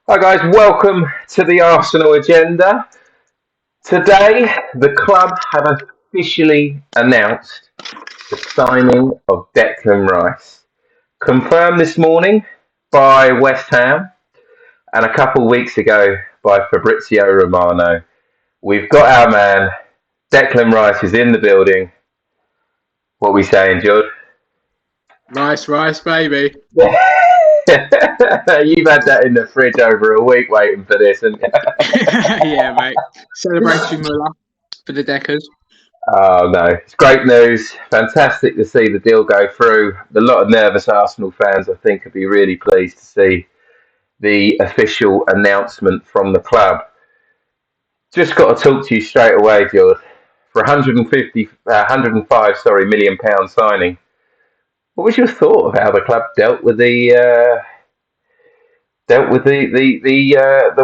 Hi guys, welcome to the Arsenal agenda. Today, the club have officially announced the signing of Declan Rice. Confirmed this morning by West Ham and a couple of weeks ago by Fabrizio Romano. We've got our man, Declan Rice is in the building. What are we saying, Judd? Rice, baby. You've had that in the fridge over a week waiting for this, and Yeah, mate. Celebratory Muller for the Deckers. oh no, it's great news. Fantastic to see the deal go through. A lot of nervous Arsenal fans, I think, would be really pleased to see the official announcement from the club. Just got to talk to you straight away, George. For 105, million pound signing. What was your thought of how the club dealt with the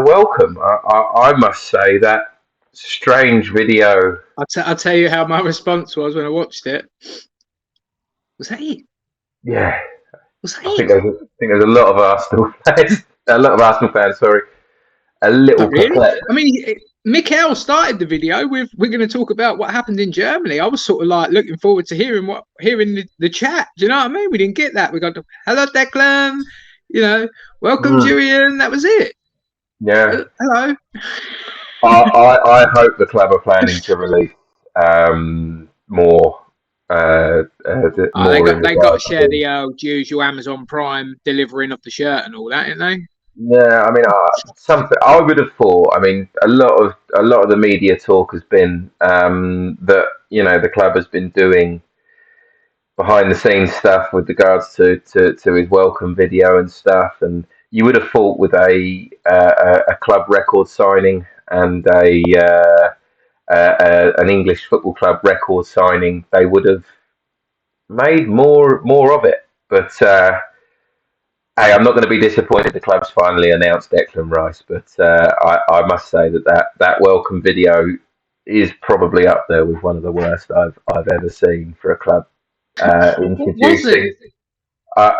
welcome? I must say that strange video. I'll tell you how my response was when I watched it. Was that it? Yeah, Was that I think it? there's a lot of Arsenal fans, sorry, a little Not really. perplexed. I mean, Mikel started the video with "We're going to talk about what happened in Germany." I was sort of like looking forward to hearing the chat. Do you know what I mean? We didn't get that. We got hello Declan, welcome Mm, Julian. That was it. yeah, Hello. I hope the club are planning to release more Oh, they more got in they got to regards share to. the usual Amazon Prime delivering of the shirt and all that, ain't they? Yeah, I mean, something I would have thought. I mean, a lot of the media talk has been that the club has been doing behind the scenes stuff with regards to his welcome video and stuff. And you would have thought with a club record signing and an English football club record signing, they would have made more of it. But hey, I'm not going to be disappointed. The club's finally announced Declan Rice, but I must say that welcome video is probably up there with one of the worst I've ever seen for a club What was introducing. it?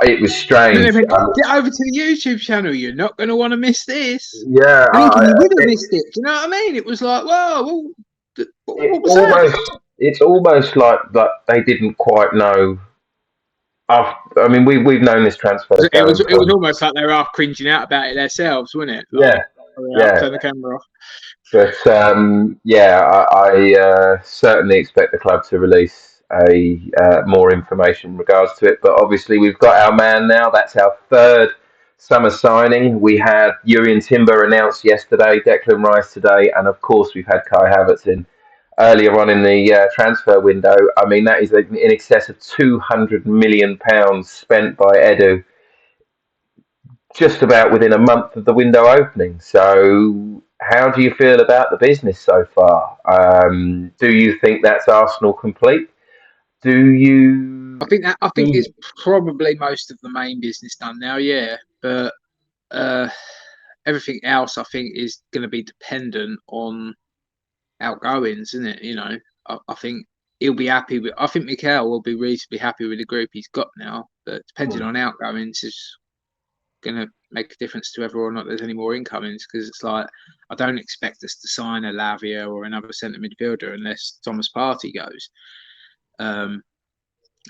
It was And then they strange. went, get over to the YouTube channel. You're not going to want to miss this. Yeah, Thinking you would have missed it. Do you know what I mean? It was like, whoa, what was that? it's almost like that they didn't quite know. I mean, we've known this transfer It was going it was from. almost like they were half cringing out about it themselves, wasn't it? Like, Yeah, hurry up, yeah. turn the camera off. But yeah, I certainly expect the club to release a more information in regards to it. But obviously, we've got our man now. That's our third summer signing. We had Urian Timber announced yesterday, Declan Rice today, and of course, we've had Kai Havertz in earlier on in the transfer window. I mean, that is in excess of £200 million spent by Edu just about within a month of the window opening. So, how do you feel about the business so far? Do you think that's Arsenal complete? Do you? I think it's probably most of the main business done now, yeah. But uh, everything else, I think, is going to be dependent on outgoings, isn't it? I think he'll be happy with. I think Mikel will be reasonably happy with the group he's got now. But depending on outgoings is going to make a difference to whether or not there's any more incomings. Because it's like I don't expect us to sign a Lavia or another centre midfielder unless Thomas Partey goes.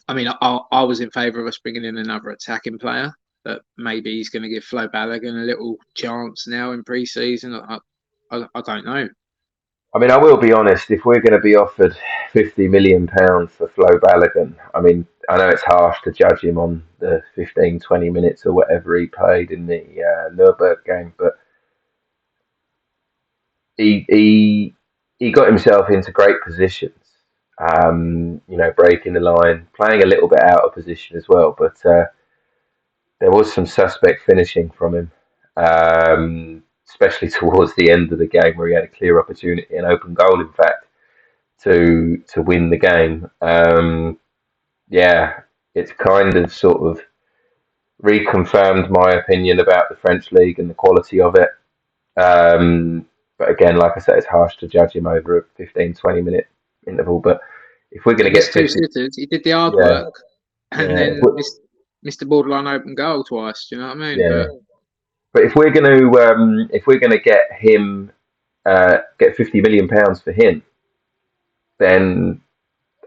I mean, I was in favour of us bringing in another attacking player, but maybe he's going to give Flo Balogun a little chance now in pre-season. I don't know. I mean, I will be honest. If we're going to be offered £50 million for Flo Balogun, I mean, I know it's harsh to judge him on the 15, 20 minutes or whatever he played in the Nuremberg game, but he got himself into great positions. Breaking the line, playing a little bit out of position as well, but there was some suspect finishing from him, especially towards the end of the game where he had a clear opportunity, an open goal, in fact, to win the game. Yeah, it's kind of sort of reconfirmed my opinion about the French league and the quality of it. But again, like I said, it's harsh to judge him over a 15, 20 minute interval. But if we're He going to missed get two 50, sitters. He did the hard yeah, work, and yeah, then missed the borderline open goal twice. Do you know what I mean? yeah. But But if we're gonna get him get £50 million for him, then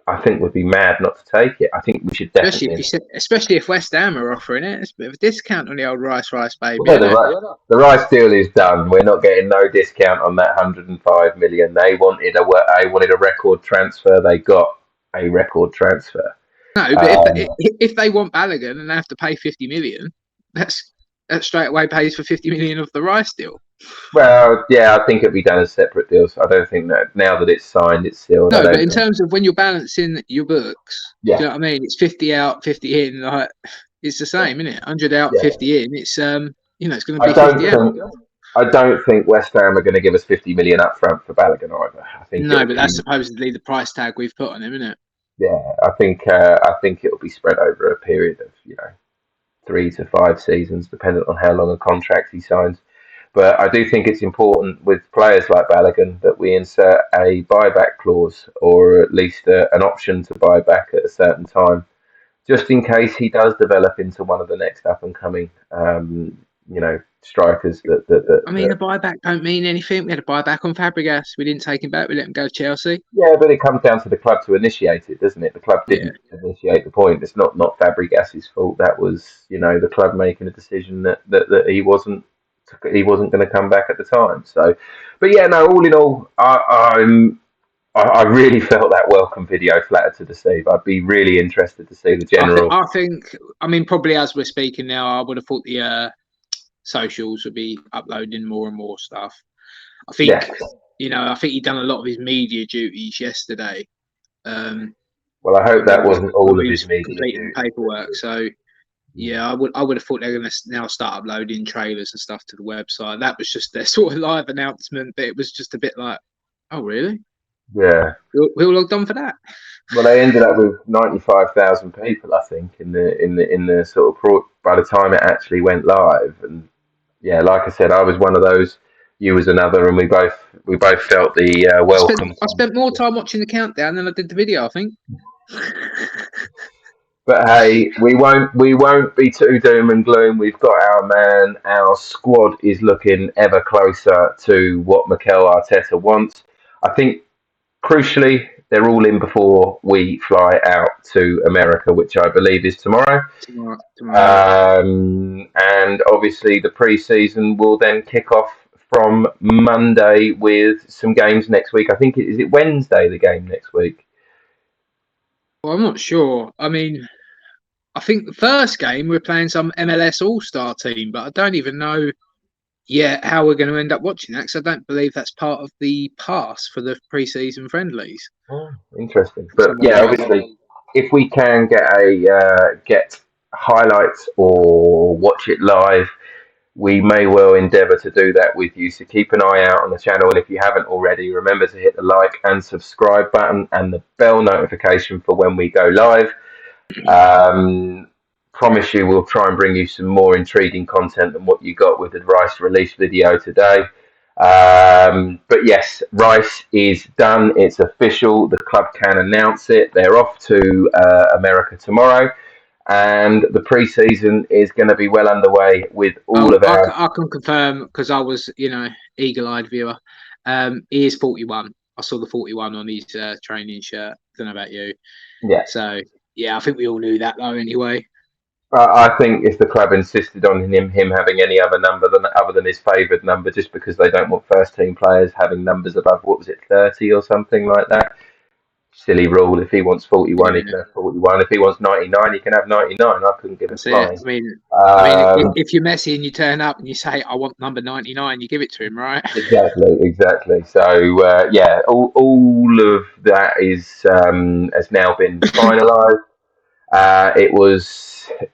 I think we'd be mad not to take it. I think we should definitely. Especially if West Ham are offering it, it's a bit of a discount on the old Rice baby, Well, isn't it? the Rice deal is done. We're not getting no discount on that 105 million. They wanted a record transfer. They got a record transfer. No, but Um, if they want Balogun and they have to pay 50 million, that's that straight away pays for 50 million of the Rice deal. well, yeah, I think it'd be done as separate deals. I don't think that now that it's signed, it's sealed. I No, but don't in think. terms of when you're balancing your books, do Yeah, you know what I mean? It's 50 out, 50 in. Like it's the same, isn't it? 100 out, yeah. 50 in. It's it's going to I be don't 50 out. think. I don't think West Ham are going to give us 50 million up front for Balogun either. I think No, it'll but that's be. supposedly the price tag we've put on him, isn't it? Yeah, I think it'll be spread over a period of 3 to 5 seasons, depending on how long a contract he signs. But I do think it's important with players like Balogun that we insert a buyback clause or at least an option to buy back at a certain time, just in case he does develop into one of the next up and coming, strikers I mean, a buyback don't mean anything. We had a buyback on Fabregas. We didn't take him back. We let him go to Chelsea. Yeah, but it comes down to the club to initiate it, doesn't it? The club Yeah. didn't initiate the point. It's not Fabregas's fault. That was, the club making a decision that he wasn't going to come back at the time. So, but yeah, no. All in all, I really felt that welcome video flattered to deceive. I'd be really interested to see the general. I think. I mean, probably as we're speaking now, I would have thought the socials would be uploading more and more stuff. I Yeah. think, I think he done a lot of his media duties yesterday. Well, I hope when that we was wasn't all when of we his was media completing duties. paperwork. So yeah, I would have thought they're going to now start uploading trailers and stuff to the website. That was just their sort of live announcement, but it was just a bit like, oh really? Yeah. We all logged on for that? Well, they ended up with 95,000 people, I think, in the sort of by the time it actually went live. And yeah, like I said, I was one of those. You was another, and we both felt the welcome. I spent more time watching the countdown than I did the video, I think. But hey, we won't be too doom and gloom. We've got our man. Our squad is looking ever closer to what Mikel Arteta wants. I think crucially, they're all in before we fly out to America, which I believe is tomorrow. Tomorrow, yeah. And obviously, the pre-season will then kick off from Monday with some games next week. I think is it Wednesday the game next week. Well, I'm not sure. I mean, I think the first game we're playing some MLS All-Star team, but I don't even know yet how we're going to end up watching that because I don't believe that's part of the pass for the pre-season friendlies. Oh, interesting, For but some odd yeah, reason. obviously, if we can get highlights or watch it live, we may well endeavour to do that with you. So keep an eye out on the channel, and if you haven't already, remember to hit the like and subscribe button and the bell notification for when we go live. Um, Promise you, we'll try and bring you some more intriguing content than what you got with the Rice release video today. But yes, Rice is done. It's official. The club can announce it. They're off to America tomorrow, and the pre-season is going to be well underway with all of our. I can confirm because I was, eagle-eyed viewer. He is 41. I saw the 41 on his training shirt. Don't know about you. Yeah. So yeah, I think we all knew that though. Anyway. I think if the club insisted on him having any other number other than his favoured number, just because they don't want first team players having numbers above 30 or something like that. Silly rule. If he wants 41, he Yeah. can have 41. If he wants 99, he can have 99. I couldn't give a That's it. flying. If you're Messi and you turn up and you say, "I want number 99," you give it to him, right? Exactly. So yeah, all of that has now been finalised.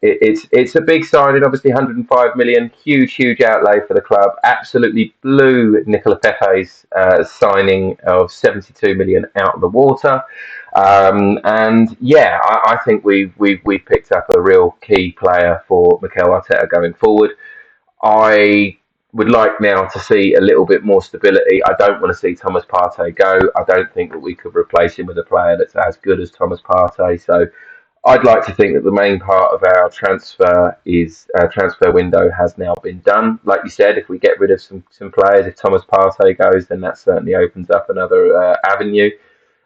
It's a big signing, obviously 105 million, huge outlay for the club. Absolutely blew Nicola Pepe's signing of 72 million out of the water. And yeah, I think we've picked up a real key player for Mikel Arteta going forward. I would like now to see a little bit more stability. I don't want to see Thomas Partey go. I don't think that we could replace him with a player that's as good as Thomas Partey. So I'd like to think that the main part of our transfer window has now been done. Like you said, if we get rid of some players, if Thomas Partey goes, then that certainly opens up another avenue.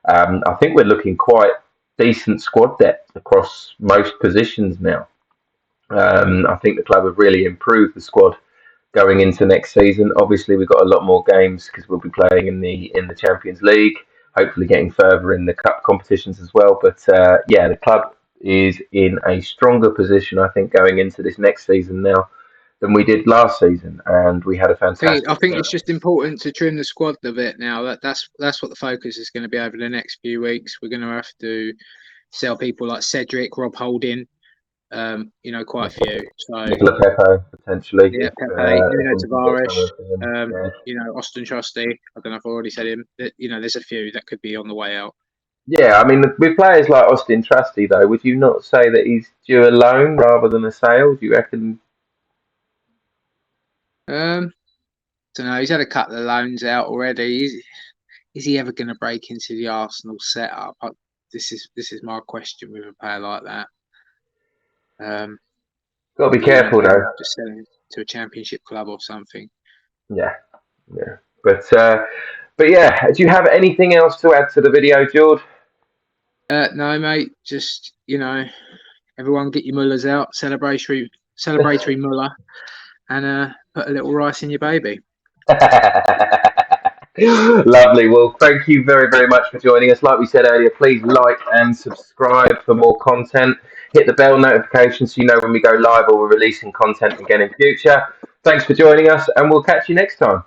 I think we're looking quite decent squad depth across most positions now. I think the club have really improved the squad going into next season. Obviously, we've got a lot more games because we'll be playing in the Champions League. Hopefully, getting further in the cup competitions as well. But yeah, the club is in a stronger position, I think, going into this next season now than we did last season, and we had a I fantastic. think it's just important to trim the squad a bit now. That's what the focus is going to be over the next few weeks. We're going to have to sell people like Cedric, Rob Holding, quite a few. So Nicola Pepe potentially yeah, Pepe, if Nuno we can get Tavares, someone for him. Yeah. Austin Trusty. I don't know if I've already said him. There's a few that could be on the way out. Yeah, I mean, with players like Austin Trusty, though, would you not say that he's due a loan rather than a sale? Do you reckon? Um, don't know. He's had a couple of loans out already. Is he ever going to break into the Arsenal setup? This is my question with a player like that. Got to be Are we careful, looking though. at just selling to a championship club or something? Yeah, yeah. But yeah, do you have anything else to add to the video, George? No, mate. Just everyone get your mullahs out, celebratory mullah, and put a little rice in your baby. Lovely. Well, thank you very, very much for joining us. Like we said earlier, please like and subscribe for more content. Hit the bell notification so you know when we go live or we're releasing content again in future. Thanks for joining us, and we'll catch you next time.